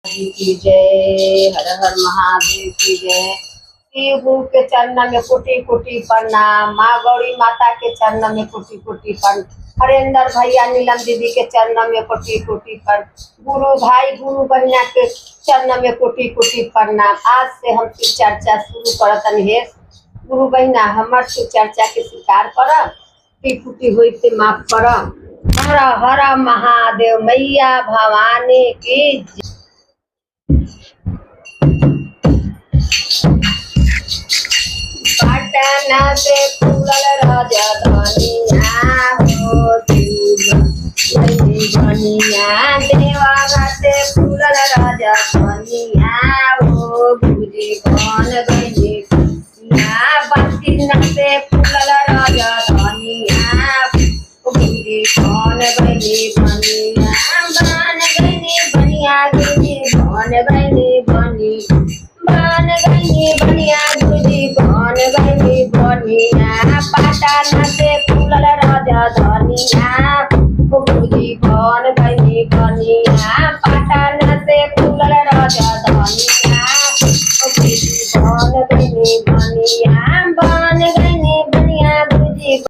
जी की जय। हर हर महादेव की जय। शिव गुरु के चरण में कोटि कोटि प्रणाम। माँ गौरी माता के चरण में कोटि कोटि प्रणाम। हरेंद्र भैया नीलम दीदी के चरण में कोटि कोटि प्रणाम। गुरु भाई गुरु बहना के चरण में कोटि कोटि प्रणाम। आज से हम शिव चर्चा शुरू करतन है। गुरु बहना हमार शिव चर्चा के स्वीकार कर, टूटी हुई से माफ कर। हर हर महादेव। मैया भवानी की जय। पटना से फूलल राजधानिया हो बनिया। देवाघर से फूलल राजधानिया हो गुरुजी बन गई। बत्तीना से फूलल राजधानिया गुरुजी बन गई बनिया। बन गई बनिया गुरुजी बन गई बन गई बनिया गुरुजी बन गई बनिया। पटना से फूलल राजधानिया गुरुजी बन गई